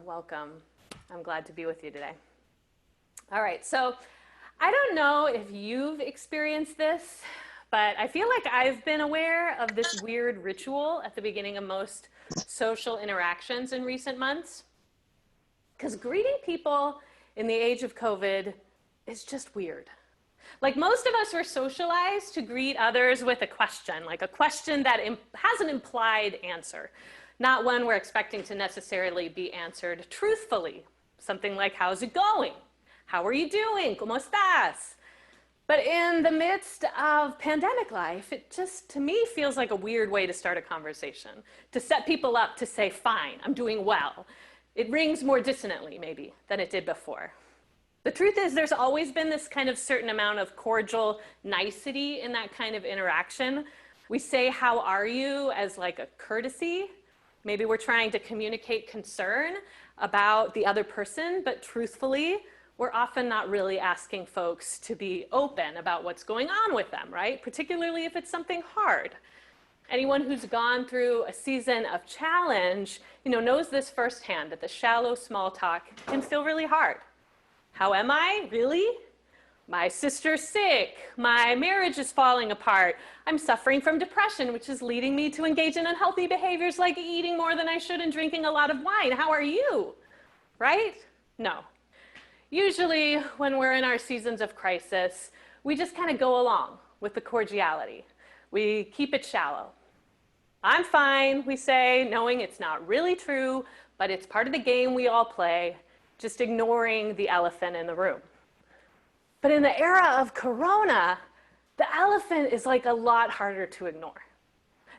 Welcome. I'm glad to be with you today. All right, so I don't know if you've experienced this, but I feel like I've been aware of this weird ritual at the beginning of most social interactions in recent months. Because greeting people in the age of COVID is just weird. Like most of us were socialized to greet others with a question, like a question that has an implied answer, not one we're expecting to necessarily be answered truthfully. Something like, how's it going? How are you doing? ¿Cómo estás? But in the midst of pandemic life, it just, to me, feels like a weird way to start a conversation, to set people up to say, fine, I'm doing well. It rings more dissonantly, maybe, than it did before. The truth is, there's always been this kind of certain amount of cordial nicety in that kind of interaction. We say, how are you, as like a courtesy. Maybe we're trying to communicate concern about the other person, but truthfully, we're often not really asking folks to be open about what's going on with them, right? Particularly if it's something hard. Anyone who's gone through a season of challenge, knows this firsthand, that the shallow small talk can feel really hard. How am I? Really? My sister's sick. My marriage is falling apart. I'm suffering from depression, which is leading me to engage in unhealthy behaviors like eating more than I should and drinking a lot of wine. How are you? Right? No. Usually, when we're in our seasons of crisis, we just kind of go along with the cordiality. We keep it shallow. I'm fine, we say, knowing it's not really true, but it's part of the game we all play, just ignoring the elephant in the room. But in the era of Corona, the elephant is like a lot harder to ignore.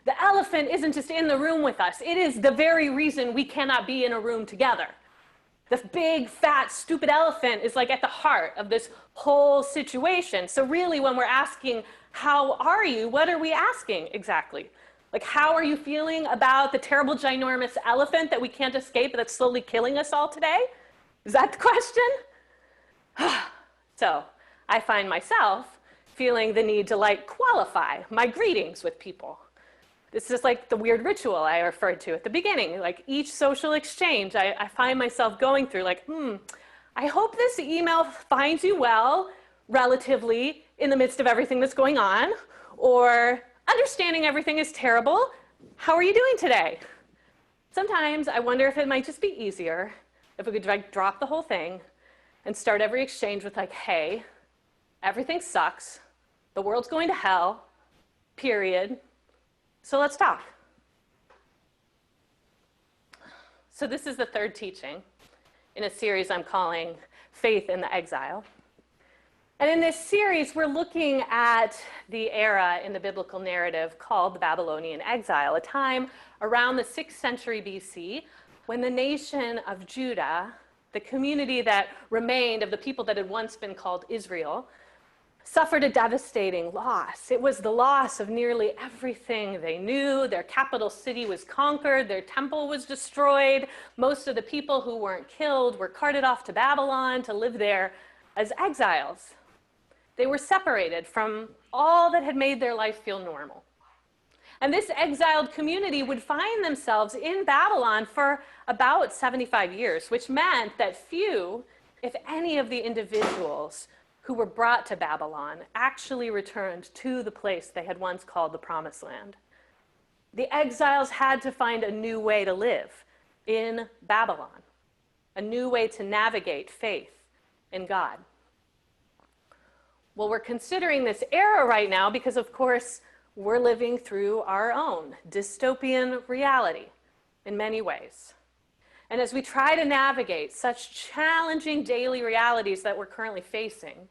The elephant isn't just in the room with us. It is the very reason we cannot be in a room together. The big, fat, stupid elephant is like at the heart of this whole situation. So really, when we're asking, how are you? What are we asking exactly? Like, how are you feeling about the terrible, ginormous elephant that we can't escape that's slowly killing us all today? Is that the question? So I find myself feeling the need to qualify my greetings with people. This is like the weird ritual I referred to at the beginning. Like each social exchange, I find myself going through I hope this email finds you well, relatively, in the midst of everything that's going on, or understanding everything is terrible. How are you doing today? Sometimes I wonder if it might just be easier if we could drop the whole thing and start every exchange with hey, everything sucks, the world's going to hell, period. So let's talk. So this is the third teaching in a series I'm calling Faith in the Exile. And in this series, we're looking at the era in the biblical narrative called the Babylonian exile, a time around the 6th century BC when the nation of Judah, the community that remained of the people that had once been called Israel, suffered a devastating loss. It was the loss of nearly everything they knew. Their capital city was conquered. Their temple was destroyed. Most of the people who weren't killed were carted off to Babylon to live there as exiles. They were separated from all that had made their life feel normal. And this exiled community would find themselves in Babylon for about 75 years, which meant that few, if any, of the individuals who were brought to Babylon actually returned to the place they had once called the Promised Land. The exiles had to find a new way to live in Babylon, a new way to navigate faith in God. Well, we're considering this era right now because, of course, we're living through our own dystopian reality in many ways. And as we try to navigate such challenging daily realities that we're currently facing,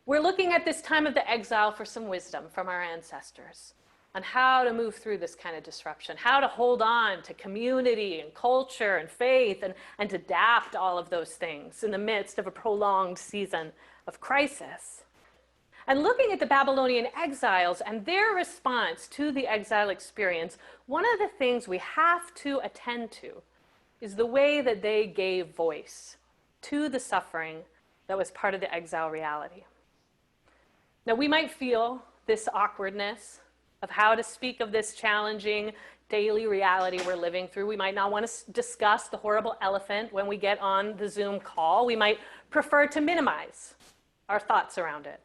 we're looking at this time of the exile for some wisdom from our ancestors on how to move through this kind of disruption, how to hold on to community and culture and faith and to adapt all of those things in the midst of a prolonged season of crisis. And looking at the Babylonian exiles and their response to the exile experience, one of the things we have to attend to is the way that they gave voice to the suffering that was part of the exile reality. Now, we might feel this awkwardness of how to speak of this challenging daily reality we're living through. We might not want to discuss the horrible elephant when we get on the Zoom call. We might prefer to minimize our thoughts around it.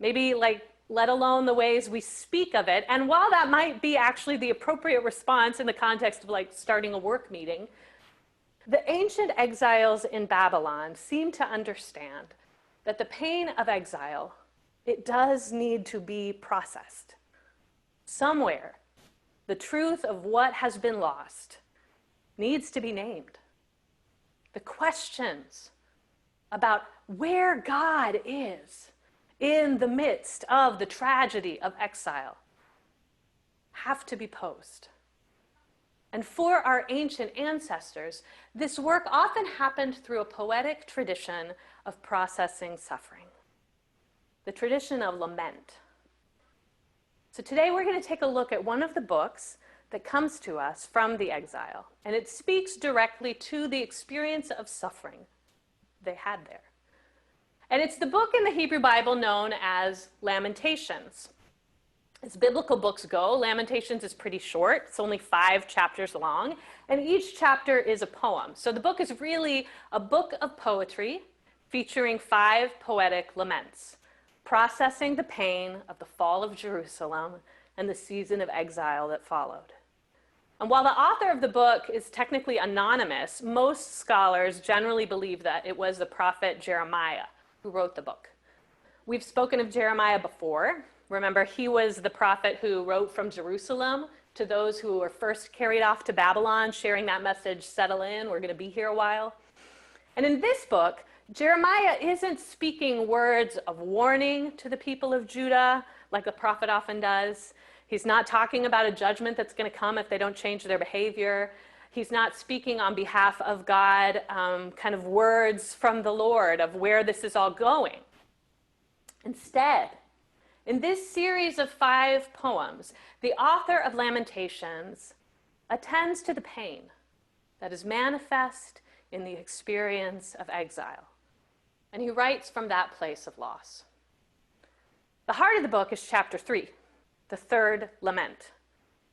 Maybe let alone the ways we speak of it. And while that might be actually the appropriate response in the context of starting a work meeting, the ancient exiles in Babylon seem to understand that the pain of exile, it does need to be processed. Somewhere, the truth of what has been lost needs to be named. The questions about where God is in the midst of the tragedy of exile have to be posed. And for our ancient ancestors, this work often happened through a poetic tradition of processing suffering, the tradition of lament. So today we're going to take a look at one of the books that comes to us from the exile, and it speaks directly to the experience of suffering they had there. And it's the book in the Hebrew Bible known as Lamentations. As biblical books go, Lamentations is pretty short. It's only 5 chapters long, and each chapter is a poem. So the book is really a book of poetry featuring 5 poetic laments, processing the pain of the fall of Jerusalem and the season of exile that followed. And while the author of the book is technically anonymous, most scholars generally believe that it was the prophet Jeremiah who wrote the book. We've spoken of Jeremiah before. Remember, he was the prophet who wrote from Jerusalem to those who were first carried off to Babylon, sharing that message, settle in, we're going to be here a while. And in this book, Jeremiah isn't speaking words of warning to the people of Judah like the prophet often does. He's not talking about a judgment that's going to come if they don't change their behavior. He's not speaking on behalf of God, kind of words from the Lord of where this is all going. Instead, in this series of 5 poems, the author of Lamentations attends to the pain that is manifest in the experience of exile. And he writes from that place of loss. The heart of the book is chapter 3, the 3rd lament.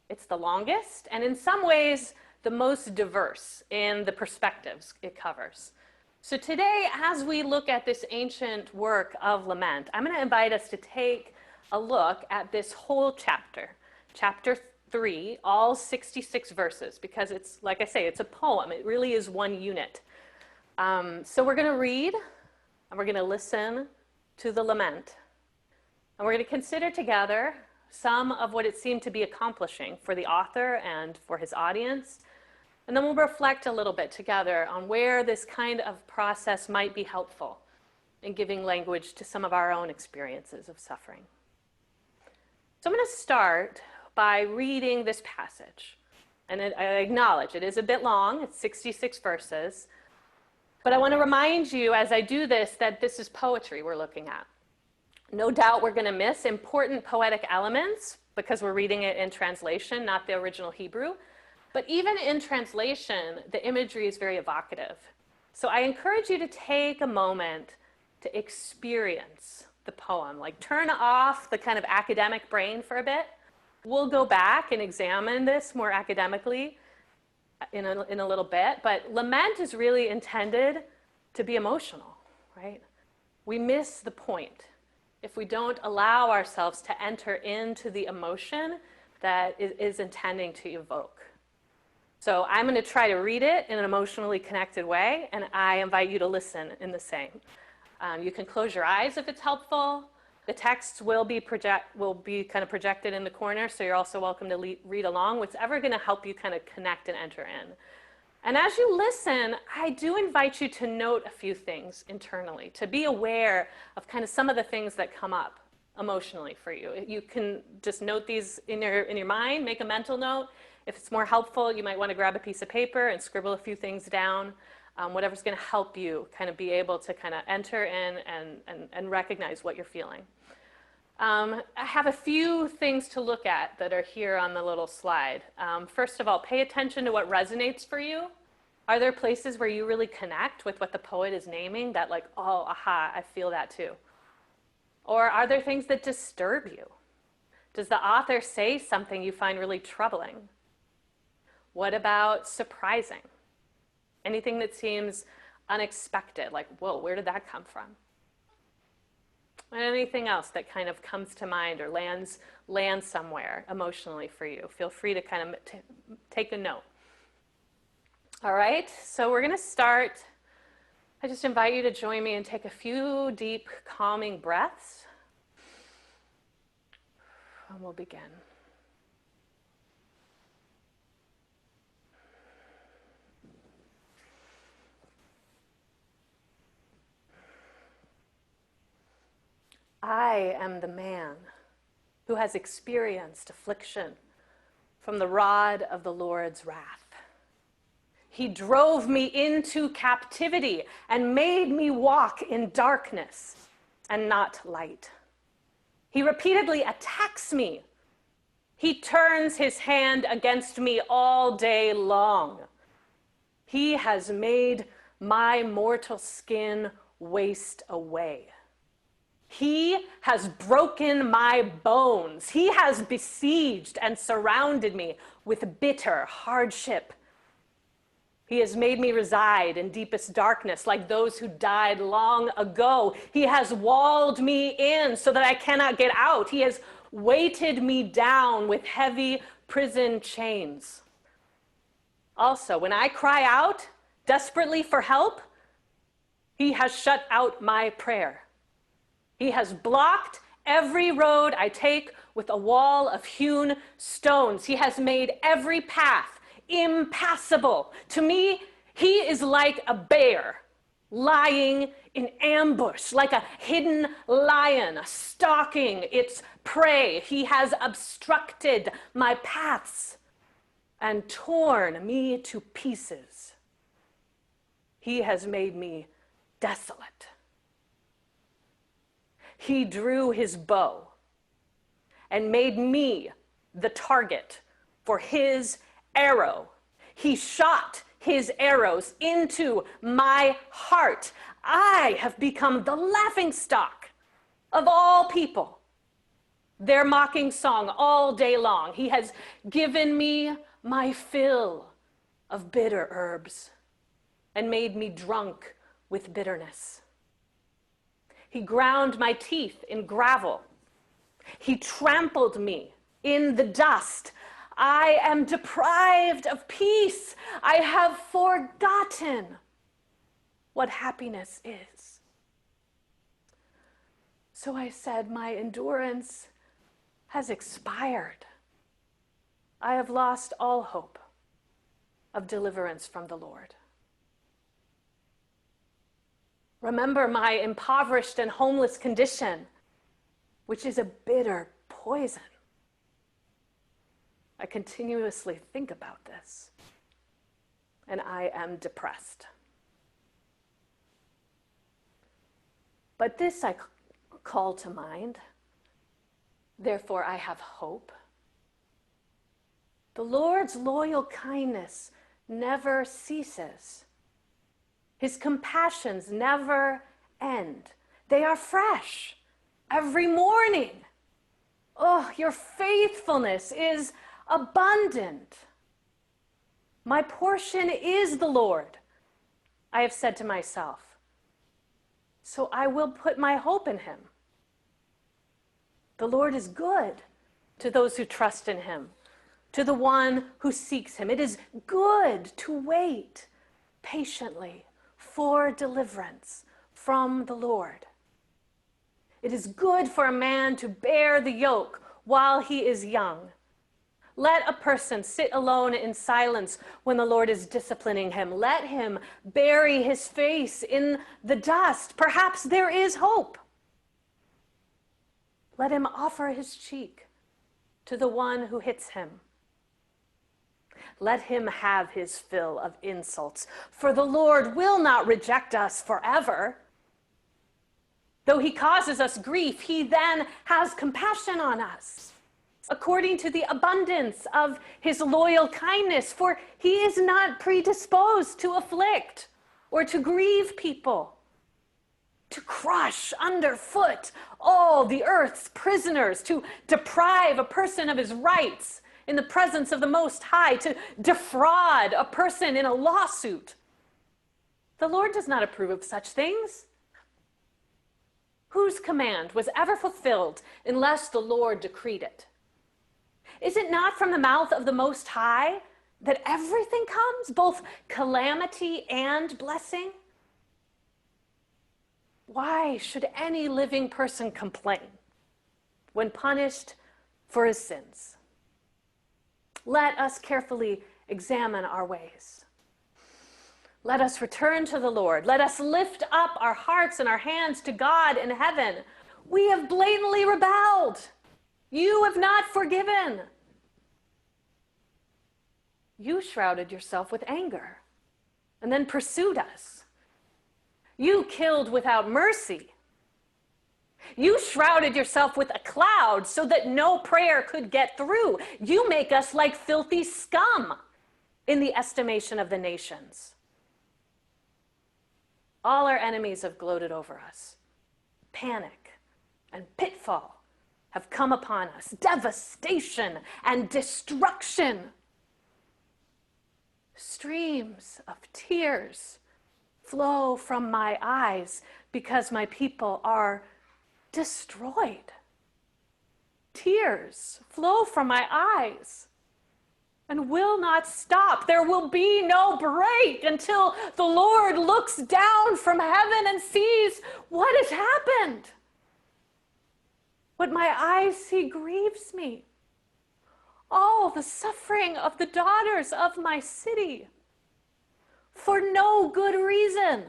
It's the longest, and in some ways, the most diverse in the perspectives it covers. So today, as we look at this ancient work of lament, I'm going to invite us to take a look at this whole chapter, chapter 3, all 66 verses, because it's, like I say, it's a poem. It really is one unit. So we're going to read, and we're going to listen to the lament, and we're going to consider together some of what it seemed to be accomplishing for the author and for his audience. And then we'll reflect a little bit together on where this kind of process might be helpful in giving language to some of our own experiences of suffering. So I'm going to start by reading this passage. And I acknowledge it is a bit long. It's 66 verses. But I want to remind you as I do this that this is poetry we're looking at. No doubt we're going to miss important poetic elements because we're reading it in translation, not the original Hebrew. But even in translation, the imagery is very evocative. So I encourage you to take a moment to experience the poem. Turn off the kind of academic brain for a bit. We'll go back and examine this more academically in a little bit. But lament is really intended to be emotional, right? We miss the point if we don't allow ourselves to enter into the emotion that is intending to evoke. So I'm going to try to read it in an emotionally connected way, and I invite you to listen in the same. You can close your eyes if it's helpful. The texts will be kind of projected in the corner, so you're also welcome to read along, whatever going to help you kind of connect and enter in. And as you listen, I do invite you to note a few things internally, to be aware of kind of some of the things that come up emotionally for you. You can just note these in your mind, make a mental note. If it's more helpful, you might want to grab a piece of paper and scribble a few things down, whatever's going to help you kind of be able to kind of enter in and recognize what you're feeling. I have a few things to look at that are here on the little slide. First of all, pay attention to what resonates for you. Are there places where you really connect with what the poet is naming that oh, aha, I feel that too? Or are there things that disturb you? Does the author say something you find really troubling? What about surprising? Anything that seems unexpected, like, whoa, where did that come from? Anything else that kind of comes to mind or lands somewhere emotionally for you? Feel free to kind of take a note. All right, so we're going to start. I just invite you to join me and take a few deep, calming breaths. And we'll begin. I am the man who has experienced affliction from the rod of the Lord's wrath. He drove me into captivity and made me walk in darkness and not light. He repeatedly attacks me. He turns his hand against me all day long. He has made my mortal skin waste away. He has broken my bones. He has besieged and surrounded me with bitter hardship. He has made me reside in deepest darkness like those who died long ago. He has walled me in so that I cannot get out. He has weighted me down with heavy prison chains. Also, when I cry out desperately for help, he has shut out my prayer. He has blocked every road I take with a wall of hewn stones. He has made every path impassable. To me, he is like a bear lying in ambush, like a hidden lion stalking its prey. He has obstructed my paths and torn me to pieces. He has made me desolate. He drew his bow and made me the target for his arrow. He shot his arrows into my heart. I have become the laughingstock of all people. Their mocking song all day long. He has given me my fill of bitter herbs and made me drunk with bitterness. He ground my teeth in gravel. He trampled me in the dust. I am deprived of peace. I have forgotten what happiness is. So I said, my endurance has expired. I have lost all hope of deliverance from the Lord. Remember my impoverished and homeless condition, which is a bitter poison. I continuously think about this, and I am depressed. But this I call to mind, therefore I have hope. The Lord's loyal kindness never ceases. His compassions never end. They are fresh every morning. Oh, your faithfulness is abundant. My portion is the Lord, I have said to myself. So I will put my hope in him. The Lord is good to those who trust in him, to the one who seeks him. It is good to wait patiently for deliverance from the Lord. It is good for a man to bear the yoke while he is young. Let a person sit alone in silence when the Lord is disciplining him. Let him bury his face in the dust. Perhaps there is hope. Let him offer his cheek to the one who hits him. Let him have his fill of insults, for the Lord will not reject us forever. Though he causes us grief, he then has compassion on us, according to the abundance of his loyal kindness, for he is not predisposed to afflict or to grieve people, to crush underfoot all the earth's prisoners, to deprive a person of his rights in the presence of the Most High, to defraud a person in a lawsuit. The Lord does not approve of such things. Whose command was ever fulfilled unless the Lord decreed it? Is it not from the mouth of the Most High that everything comes, both calamity and blessing? Why should any living person complain when punished for his sins? Let us carefully examine our ways. Let us return to the Lord. Let us lift up our hearts and our hands to God in heaven. We have blatantly rebelled. You have not forgiven. You shrouded yourself with anger and then pursued us. You killed without mercy. You shrouded yourself with a cloud so that no prayer could get through. You make us like filthy scum in the estimation of the nations. All our enemies have gloated over us. Panic and pitfall have come upon us. Devastation and destruction. Streams of tears flow from my eyes because my people are destroyed. Tears flow from my eyes and will not stop. There will be no break until the Lord looks down from heaven and sees what has happened. What my eyes see grieves me. All the suffering of the daughters of my city, for no good reason.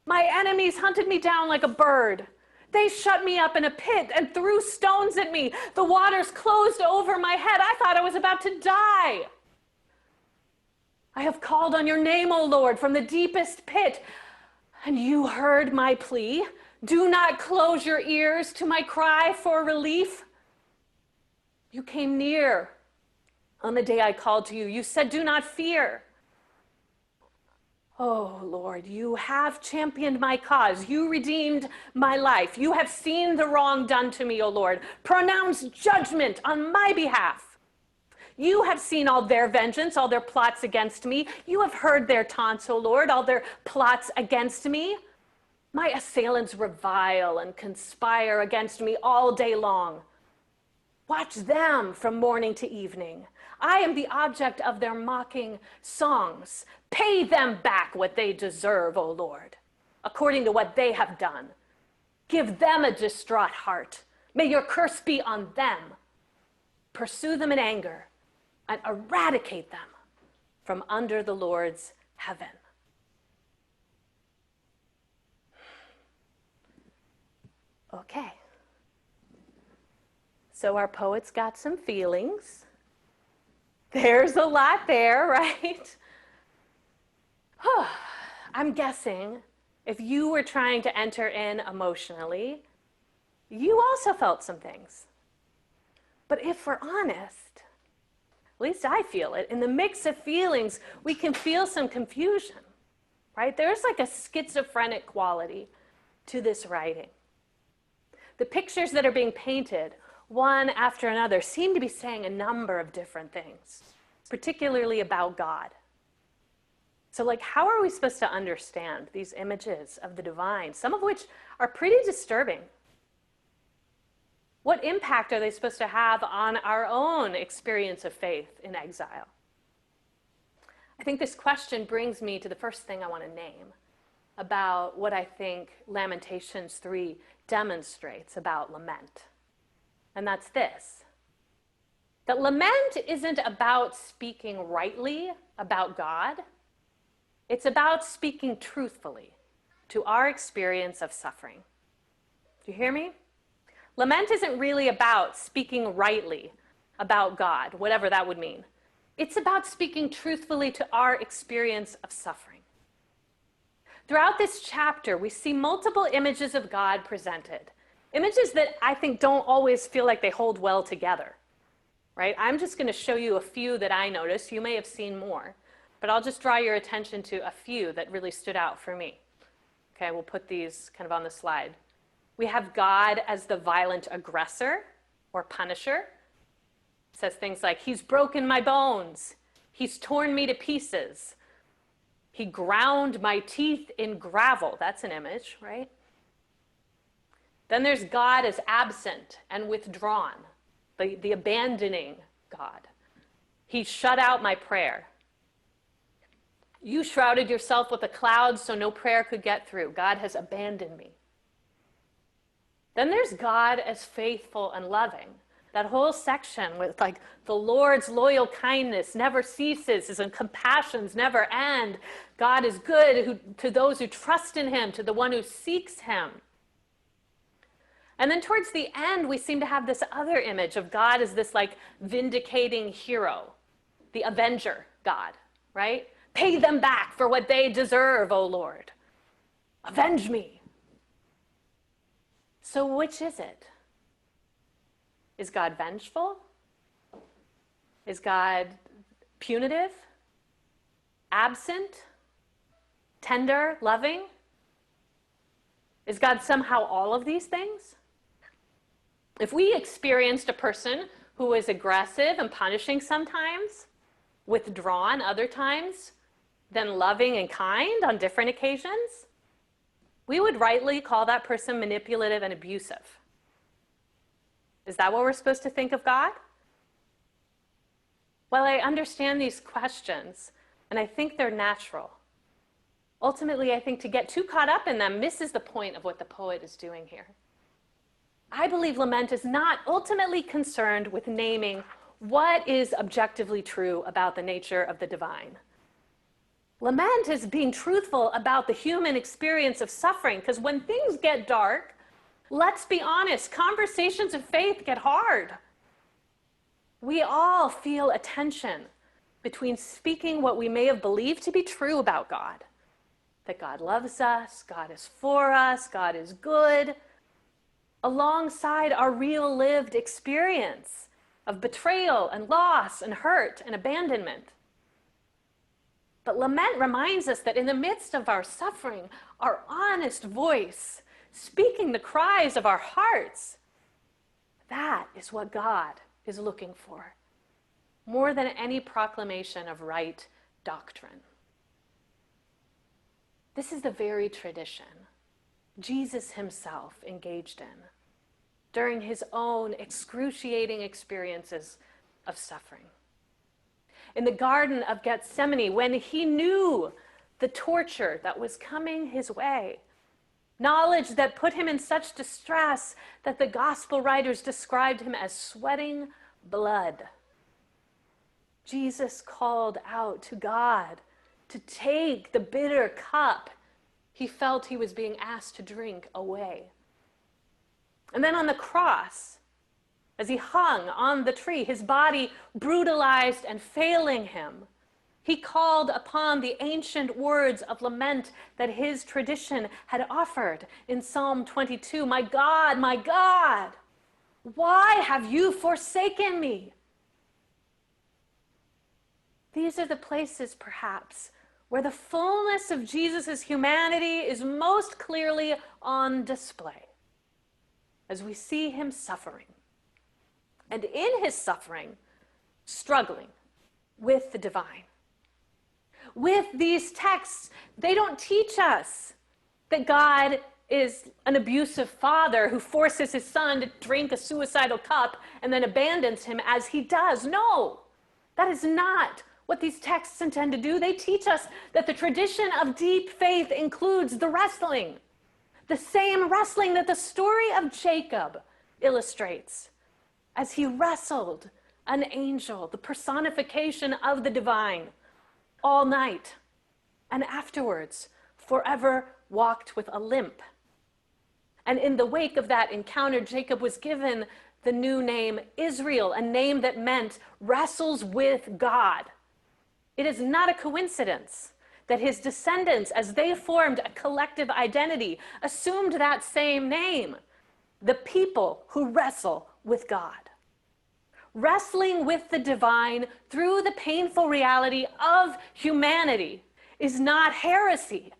My enemies hunted me down like a bird. They shut me up in a pit and threw stones at me. The waters closed over my head. I thought I was about to die. I have called on your name, O Lord, from the deepest pit, and you heard my plea. Do not close your ears to my cry for relief. You came near on the day I called to you. You said, do not fear. Oh, Lord, you have championed my cause. You redeemed my life. You have seen the wrong done to me, O Lord. Pronounce judgment on my behalf. You have seen all their vengeance, all their plots against me. You have heard their taunts, O Lord, all their plots against me. My assailants revile and conspire against me all day long. Watch them from morning to evening. I am the object of their mocking songs. Pay them back what they deserve, O Lord, according to what they have done. Give them a distraught heart. May your curse be on them. Pursue them in anger and eradicate them from under the Lord's heaven. Okay. So our poet's got some feelings. There's a lot there, right? I'm guessing if you were trying to enter in emotionally, you also felt some things. But if we're honest, at least I feel it, in the mix of feelings, we can feel some confusion, right? There's like a schizophrenic quality to this writing. The pictures that are being painted, one after another, seem to be saying a number of different things, particularly about God. So like, how are we supposed to understand these images of the divine, some of which are pretty disturbing? What impact are they supposed to have on our own experience of faith in exile? I think this question brings me to the first thing I want to name about what I think Lamentations 3 demonstrates about lament. And that's this: that lament isn't about speaking rightly about God. It's about speaking truthfully to our experience of suffering. Do you hear me? Lament isn't really about speaking rightly about God, whatever that would mean. It's about speaking truthfully to our experience of suffering. Throughout this chapter, we see multiple images of God presented. Images that I think don't always feel like they hold well together, right? I'm just going to show you a few that I noticed. You may have seen more, but I'll just draw your attention to a few that really stood out for me. Okay, we'll put these kind of on the slide. We have God as the violent aggressor or punisher. says things like, he's broken my bones. He's torn me to pieces. He ground my teeth in gravel. That's an image, right? Then there's God as absent and withdrawn, the abandoning God. He shut out my prayer. You shrouded yourself with a cloud so no prayer could get through. God has abandoned me. Then there's God as faithful and loving. That whole section with like the Lord's loyal kindness never ceases, his compassions never end. God is good to those who trust in him, to the one who seeks him. And then towards the end, we seem to have this other image of God as this like vindicating hero, the avenger God, right? Pay them back for what they deserve, O Lord. Avenge me. So which is it? Is God vengeful? Is God punitive? Absent? Tender? Loving? Is God somehow all of these things? If we experienced a person who is aggressive and punishing sometimes, withdrawn other times, then loving and kind on different occasions, we would rightly call that person manipulative and abusive. Is that what we're supposed to think of God? Well, I understand these questions, and I think they're natural. Ultimately, I think to get too caught up in them misses the point of what the poet is doing here. I believe Lament is not ultimately concerned with naming what is objectively true about the nature of the divine. Lament is being truthful about the human experience of suffering, because when things get dark, let's be honest, conversations of faith get hard. We all feel a tension between speaking what we may have believed to be true about God, that God loves us, God is for us, God is good, alongside our real lived experience of betrayal and loss and hurt and abandonment. But Lament reminds us that in the midst of our suffering, our honest voice, speaking the cries of our hearts, that is what God is looking for, more than any proclamation of right doctrine. This is the very tradition Jesus himself engaged in during his own excruciating experiences of suffering. In the Garden of Gethsemane, when he knew the torture that was coming his way, knowledge that put him in such distress that the gospel writers described him as sweating blood, Jesus called out to God to take the bitter cup he felt he was being asked to drink away. And then on the cross, as he hung on the tree, his body brutalized and failing him, he called upon the ancient words of lament that his tradition had offered in Psalm 22. My God, why have you forsaken me? These are the places, perhaps, where the fullness of Jesus' humanity is most clearly on display, as we see him suffering, and in his suffering, struggling with the divine. With these texts, they don't teach us that God is an abusive father who forces his son to drink a suicidal cup and then abandons him as he does. No, that is not what these texts intend to do. They teach us that the tradition of deep faith includes the wrestling, the same wrestling that the story of Jacob illustrates, as he wrestled an angel, the personification of the divine, all night, and afterwards forever walked with a limp. And in the wake of that encounter, Jacob was given the new name Israel, a name that meant wrestles with God. It is not a coincidence that his descendants, as they formed a collective identity, assumed that same name, the people who wrestle with God. Wrestling with the divine through the painful reality of humanity is not heresy.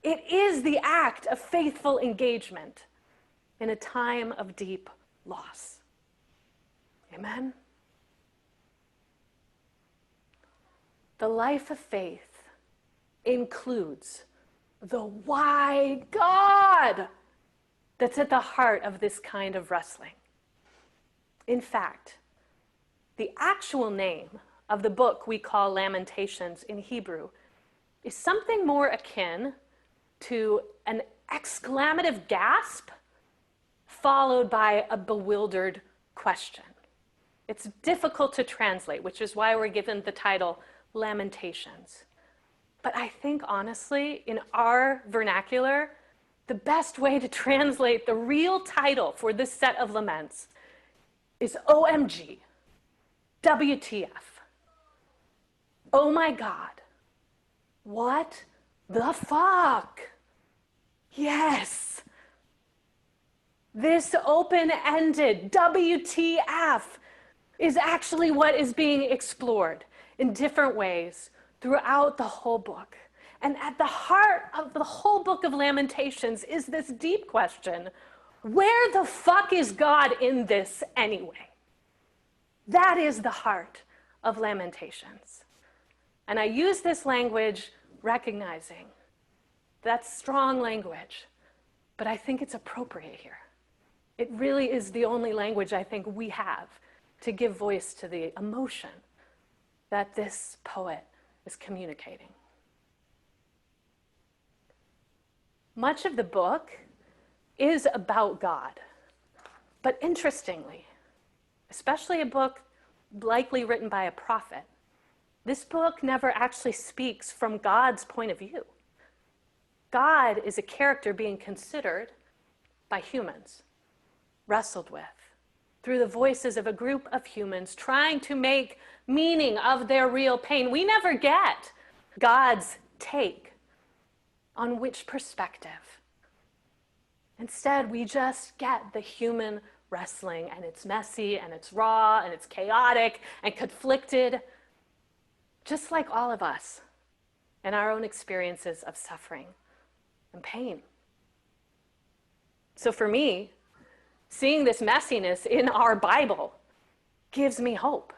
It is the act of faithful engagement in a time of deep loss. Amen? The life of faith includes the why God that's at the heart of this kind of wrestling. In fact, the actual name of the book we call Lamentations in Hebrew is something more akin to an exclamative gasp followed by a bewildered question. It's difficult to translate, which is why we're given the title Lamentations. But I think, honestly, in our vernacular, the best way to translate the real title for this set of laments is OMG, WTF. Oh my God, what the fuck? Yes. This open-ended WTF is actually what is being explored in different ways throughout the whole book. And at the heart of the whole book of Lamentations is this deep question: where the fuck is God in this anyway? That is the heart of Lamentations. And I use this language recognizing that's strong language, but I think it's appropriate here. It really is the only language I think we have to give voice to the emotion that this poet is communicating. Much of the book is about God, but interestingly, especially a book likely written by a prophet, this book never actually speaks from God's point of view. God is a character being considered by humans, wrestled with, through the voices of a group of humans trying to make meaning of their real pain. We never get God's take on which perspective. Instead, we just get the human wrestling, and it's messy, and it's raw, and it's chaotic, and conflicted, just like all of us in our own experiences of suffering and pain. So for me, seeing this messiness in our Bible gives me hope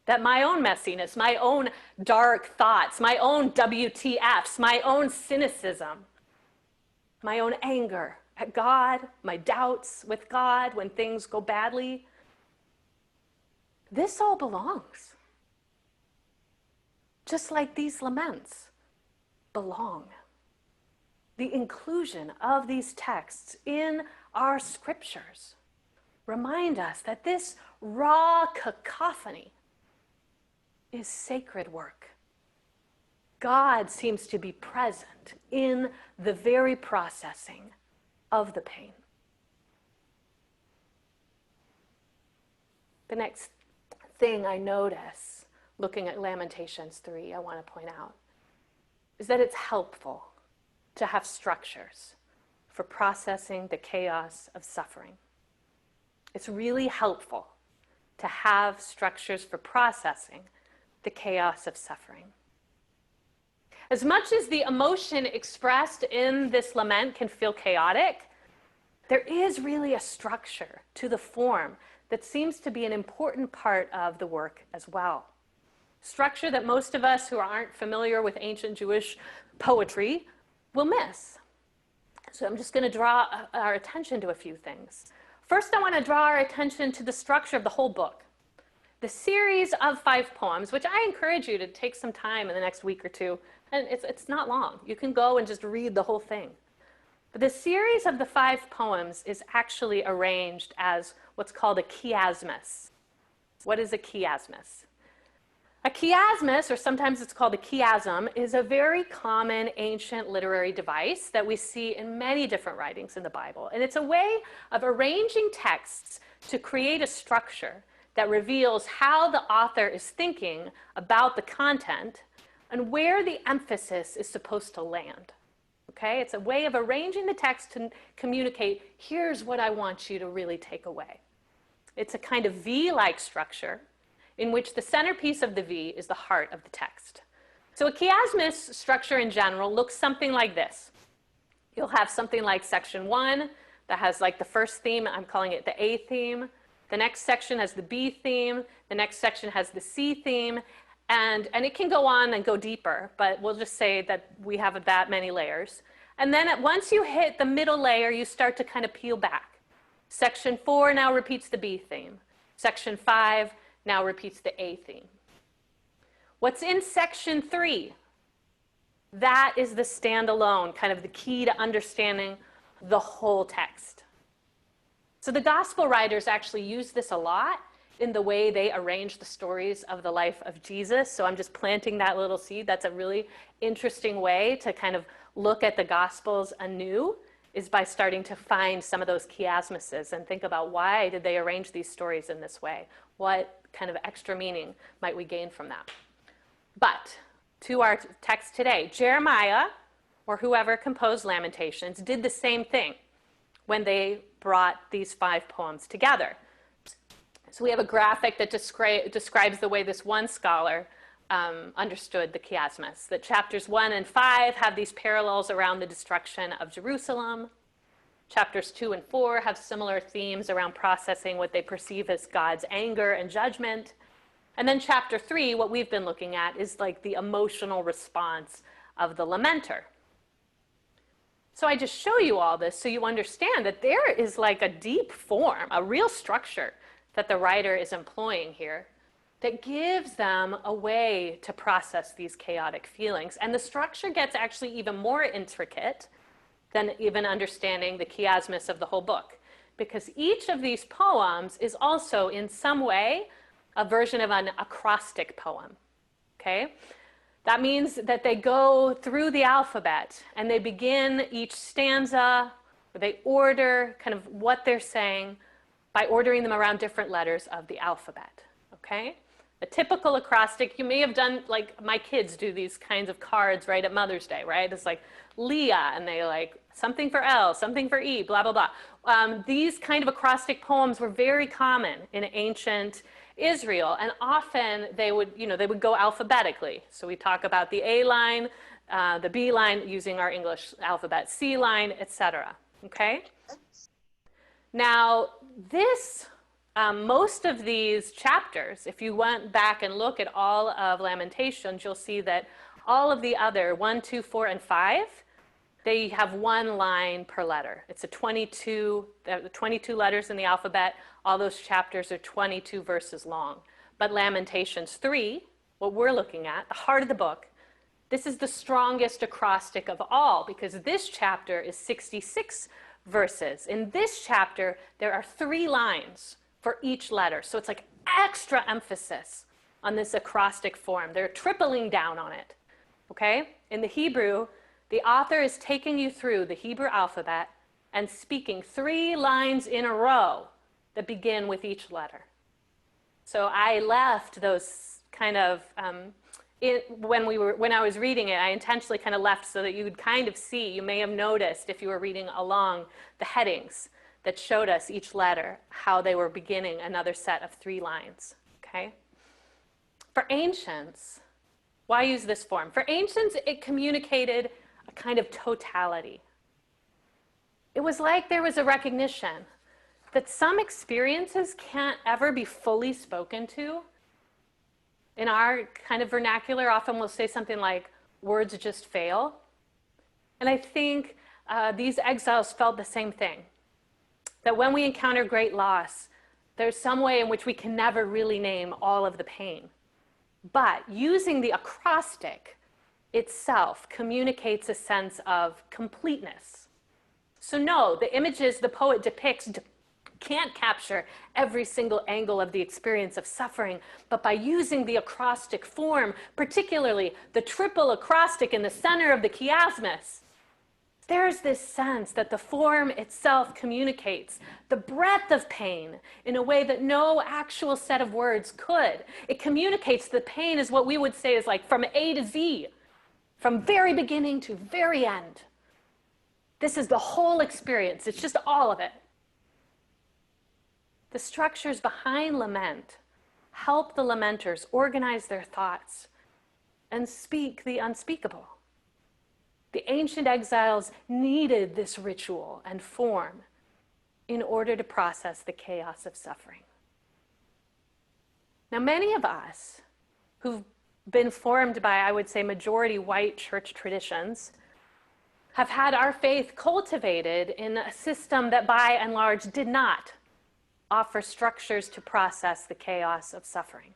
that my own messiness, my own dark thoughts, my own WTFs, my own cynicism, my own anger at God, my doubts with God when things go badly, this all belongs. Just like these laments belong. The inclusion of these texts in our scriptures remind us that this raw cacophony is sacred work. God seems to be present in the very processing of the pain. The next thing I notice looking at Lamentations 3, I want to point out, is that it's helpful to have structures for processing the chaos of suffering. It's really helpful to have structures for processing the chaos of suffering. As much as the emotion expressed in this lament can feel chaotic, there is really a structure to the form that seems to be an important part of the work as well. Structure that most of us who aren't familiar with ancient Jewish poetry will miss. So I'm just going to draw our attention to a few things. First, I want to draw our attention to the structure of the whole book. The series of 5 poems, which I encourage you to take some time in the next week or two, and it's not long. You can go and just read the whole thing. But the series of the 5 poems is actually arranged as what's called a chiasmus. What is a chiasmus? A chiasmus, or sometimes it's called a chiasm, is a very common ancient literary device that we see in many different writings in the Bible. And it's a way of arranging texts to create a structure that reveals how the author is thinking about the content and where the emphasis is supposed to land. Okay? It's a way of arranging the text to communicate, here's what I want you to really take away. It's a kind of V-like structure in which the centerpiece of the V is the heart of the text. So a chiasmus structure in general looks something like this. You'll have something like section 1 that has like the first theme, I'm calling it the A theme. The next section has the B theme. The next section has the C theme. And it can go on and go deeper, but we'll just say that we have that many layers. And then once you hit the middle layer, you start to kind of peel back. Section 4 now repeats the B theme. Section 5 now repeats the A theme. What's in section 3? That is the standalone, kind of the key to understanding the whole text. So the gospel writers actually use this a lot in the way they arrange the stories of the life of Jesus. So I'm just planting that little seed. That's a really interesting way to kind of look at the gospels anew, is by starting to find some of those chiasmuses and think about why did they arrange these stories in this way? What kind of extra meaning might we gain from that? But to our text today, Jeremiah, or whoever composed Lamentations, did the same thing when they brought these 5 poems together. So we have a graphic that describes the way this one scholar understood the chiasmus, that chapters 1 and 5 have these parallels around the destruction of Jerusalem. Chapters 2 and 4 have similar themes around processing what they perceive as God's anger and judgment. And then chapter 3, what we've been looking at, is like the emotional response of the lamenter. So I just show you all this so you understand that there is like a deep form, a real structure that the writer is employing here that gives them a way to process these chaotic feelings. And the structure gets actually even more intricate than even understanding the chiasmus of the whole book, because each of these poems is also in some way a version of an acrostic poem, okay? That means that they go through the alphabet and they begin each stanza, or they order kind of what they're saying by ordering them around different letters of the alphabet, okay? A typical acrostic, you may have done, like my kids do these kinds of cards right at Mother's Day, right? It's like Leah, and they like something for L, something for E, blah, blah, blah. These kind of acrostic poems were very common in ancient Israel, and often they would go alphabetically. So we talk about the A line, the B line using our English alphabet, C line, etc. Okay? Now, most of these chapters, if you went back and look at all of Lamentations, you'll see that all of the other 1, 2, 4, and 5, they have 1 line per letter. It's 22 letters in the alphabet. All those chapters are 22 verses long. But Lamentations 3, what we're looking at, the heart of the book, this is the strongest acrostic of all, because this chapter is 66 verses. In this chapter, there are 3 lines for each letter. So it's like extra emphasis on this acrostic form. They're tripling down on it, okay? In the Hebrew, the author is taking you through the Hebrew alphabet and speaking 3 lines in a row that begin with each letter. So I left those kind of, when I was reading it, I intentionally kind of left so that you would kind of see, you may have noticed if you were reading along, the headings that showed us each letter, how they were beginning another set of 3 lines, okay? For ancients, why use this form? For ancients, it communicated a kind of totality. It was like there was a recognition that some experiences can't ever be fully spoken to. In our kind of vernacular, often we'll say something like, words just fail. And I think these exiles felt the same thing. That when we encounter great loss, there's some way in which we can never really name all of the pain. But using the acrostic itself communicates a sense of completeness. So no, the images the poet depicts can't capture every single angle of the experience of suffering, but by using the acrostic form, particularly the triple acrostic in the center of the chiasmus, there's this sense that the form itself communicates the breadth of pain in a way that no actual set of words could. It communicates the pain as what we would say is like from A to Z, from very beginning to very end. This is the whole experience. It's just all of it. The structures behind lament help the lamenters organize their thoughts and speak the unspeakable. The ancient exiles needed this ritual and form in order to process the chaos of suffering. Now, many of us who've been formed by, I would say, majority white church traditions, have had our faith cultivated in a system that by and large did not offer structures to process the chaos of suffering.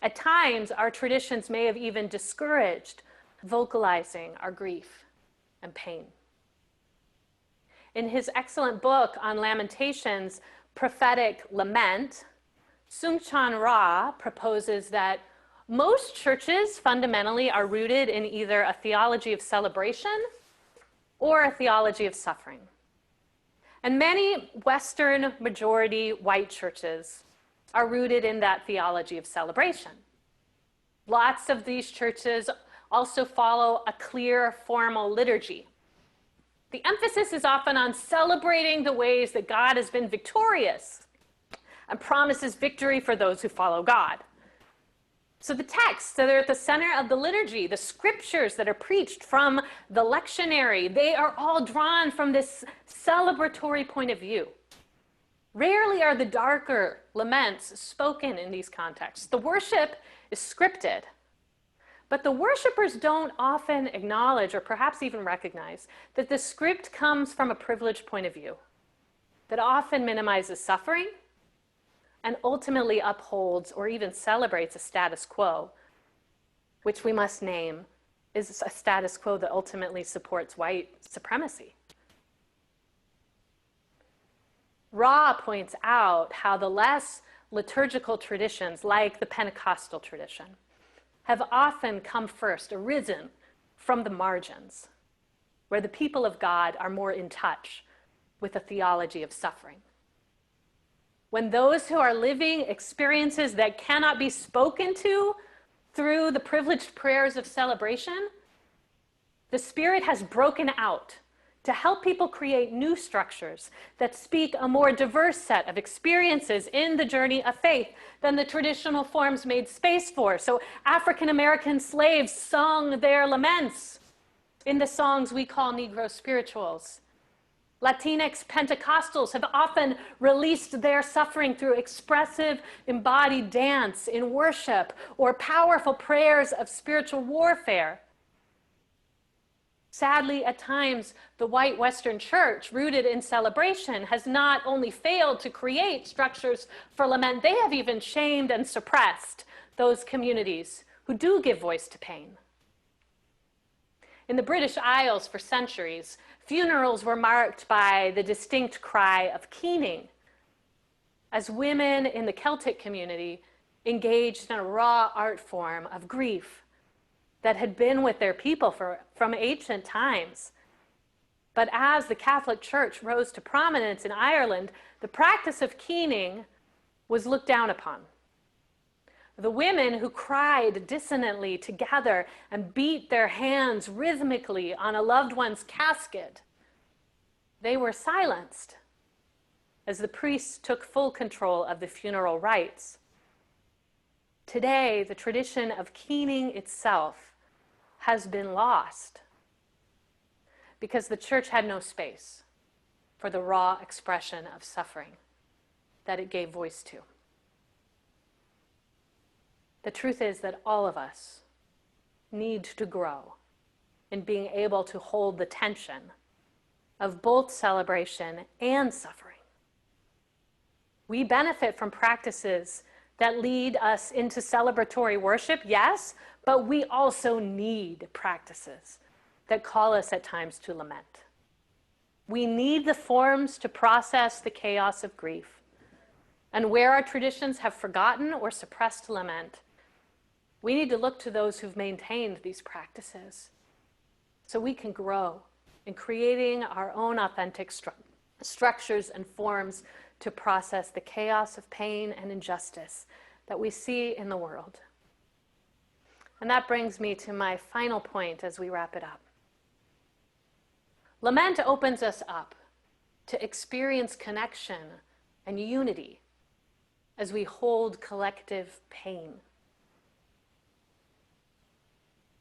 At times, our traditions may have even discouraged vocalizing our grief and pain. In his excellent book on Lamentations, Prophetic Lament, Seung-Chan Rah proposes that most churches fundamentally are rooted in either a theology of celebration or a theology of suffering. And many Western majority white churches are rooted in that theology of celebration. Lots of these churches also follow a clear formal liturgy. The emphasis is often on celebrating the ways that God has been victorious and promises victory for those who follow God. So the texts that are at the center of the liturgy, the scriptures that are preached from the lectionary, they are all drawn from this celebratory point of view. Rarely are the darker laments spoken in these contexts. The worship is scripted, but the worshipers don't often acknowledge or perhaps even recognize that the script comes from a privileged point of view that often minimizes suffering and ultimately upholds or even celebrates a status quo, which we must name is a status quo that ultimately supports white supremacy. Rah points out how the less liturgical traditions, like the Pentecostal tradition, have often come first, arisen from the margins, where the people of God are more in touch with a theology of suffering. When those who are living experiences that cannot be spoken to through the privileged prayers of celebration, the Spirit has broken out to help people create new structures that speak a more diverse set of experiences in the journey of faith than the traditional forms made space for. So African American slaves sung their laments in the songs we call Negro spirituals. Latinx Pentecostals have often released their suffering through expressive, embodied dance in worship or powerful prayers of spiritual warfare. Sadly, at times, the white Western church, rooted in celebration, has not only failed to create structures for lament, they have even shamed and suppressed those communities who do give voice to pain. In the British Isles for centuries, funerals were marked by the distinct cry of keening, as women in the Celtic community engaged in a raw art form of grief that had been with their people from ancient times. But as the Catholic Church rose to prominence in Ireland, the practice of keening was looked down upon. The women who cried dissonantly together and beat their hands rhythmically on a loved one's casket, they were silenced as the priests took full control of the funeral rites. Today, the tradition of keening itself has been lost because the church had no space for the raw expression of suffering that it gave voice to. The truth is that all of us need to grow in being able to hold the tension of both celebration and suffering. We benefit from practices that lead us into celebratory worship, yes, but we also need practices that call us at times to lament. We need the forms to process the chaos of grief. And where our traditions have forgotten or suppressed lament, we need to look to those who've maintained these practices so we can grow in creating our own authentic structures and forms to process the chaos of pain and injustice that we see in the world. And that brings me to my final point as we wrap it up. Lament opens us up to experience connection and unity as we hold collective pain.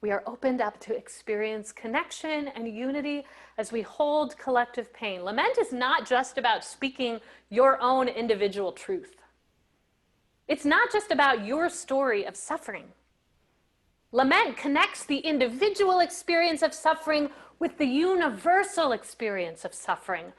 We are opened up to experience connection and unity as we hold collective pain. Lament is not just about speaking your own individual truth. It's not just about your story of suffering. Lament connects the individual experience of suffering with the universal experience of suffering.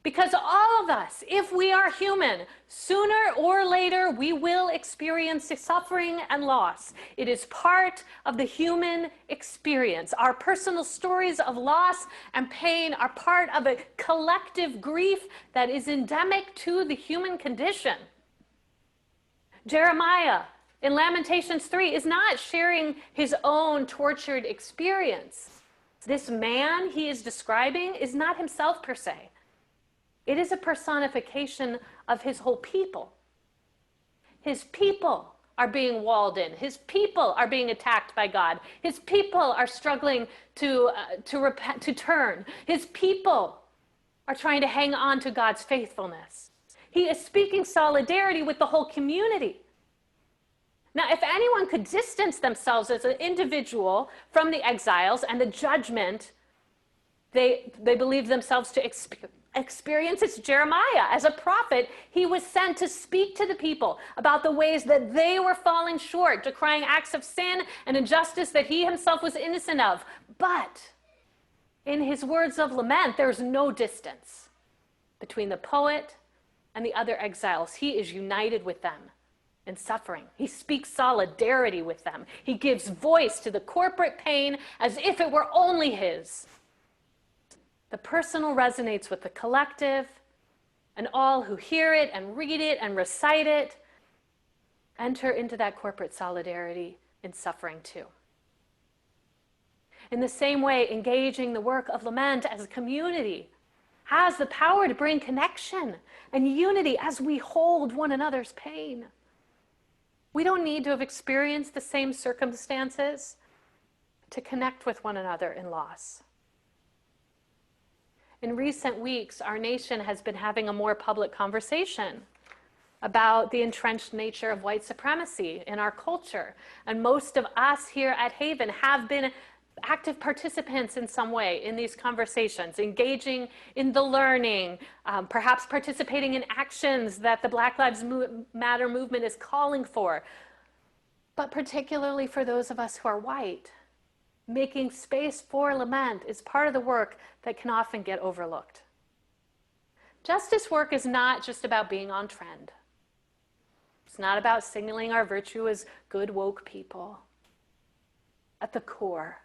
Because all of us, if we are human, sooner or later we will experience suffering and loss. It is part of the human experience. Our personal stories of loss and pain are part of a collective grief that is endemic to the human condition. Jeremiah in Lamentations 3 is not sharing his own tortured experience. This man he is describing is not himself per se. It is a personification of his whole people. His people are being walled in. His people are being attacked by God. His people are struggling to turn. His people are trying to hang on to God's faithfulness. He is speaking solidarity with the whole community. Now, if anyone could distance themselves as an individual from the exiles and the judgment they believe themselves to experience, it's Jeremiah. As a prophet, he was sent to speak to the people about the ways that they were falling short, decrying acts of sin and injustice that he himself was innocent of. But in his words of lament, there's no distance between the poet and the other exiles. He is united with them in suffering. He speaks solidarity with them. He gives voice to the corporate pain as if it were only his. The personal resonates with the collective, and all who hear it and read it and recite it enter into that corporate solidarity in suffering too. In the same way, engaging the work of lament as a community has the power to bring connection and unity as we hold one another's pain. We don't need to have experienced the same circumstances to connect with one another in loss. In recent weeks, our nation has been having a more public conversation about the entrenched nature of white supremacy in our culture. And most of us here at Haven have been active participants in some way in these conversations, engaging in the learning, perhaps participating in actions that the Black Lives Matter movement is calling for. But particularly for those of us who are white, making space for lament is part of the work that can often get overlooked. Justice work is not just about being on trend. It's not about signaling our virtue as good woke people. At the core,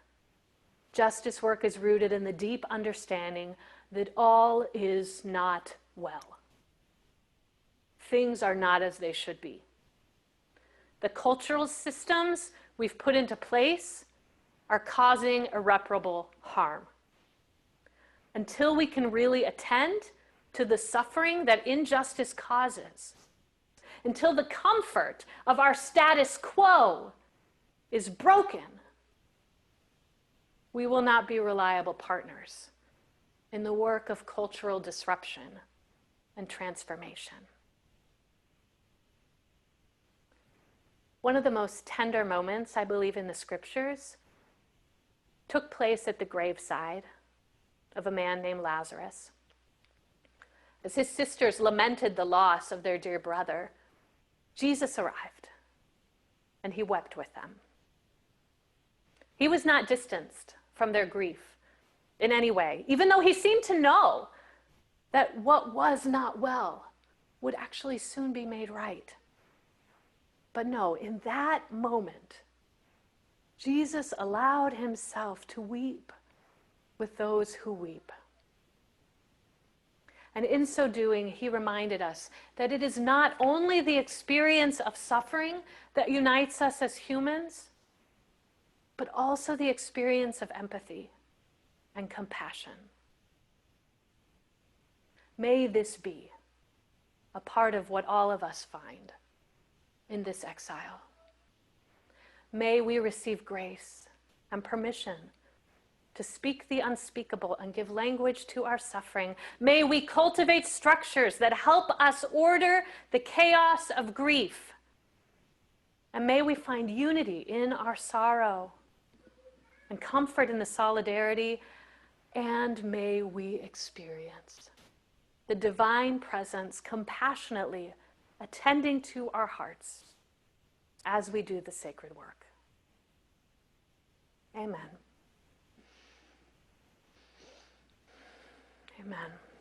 justice work is rooted in the deep understanding that all is not well. Things are not as they should be. The cultural systems we've put into place are causing irreparable harm. Until we can really attend to the suffering that injustice causes, until the comfort of our status quo is broken, we will not be reliable partners in the work of cultural disruption and transformation. One of the most tender moments, I believe, in the scriptures took place at the graveside of a man named Lazarus. As his sisters lamented the loss of their dear brother, Jesus arrived, and he wept with them. He was not distanced from their grief in any way, even though he seemed to know that what was not well would actually soon be made right. But no, in that moment, Jesus allowed himself to weep with those who weep. And in so doing, he reminded us that it is not only the experience of suffering that unites us as humans, but also the experience of empathy and compassion. May this be a part of what all of us find in this exile. May we receive grace and permission to speak the unspeakable and give language to our suffering. May we cultivate structures that help us order the chaos of grief. And may we find unity in our sorrow and comfort in the solidarity. And may we experience the divine presence compassionately attending to our hearts as we do the sacred work. Amen. Amen.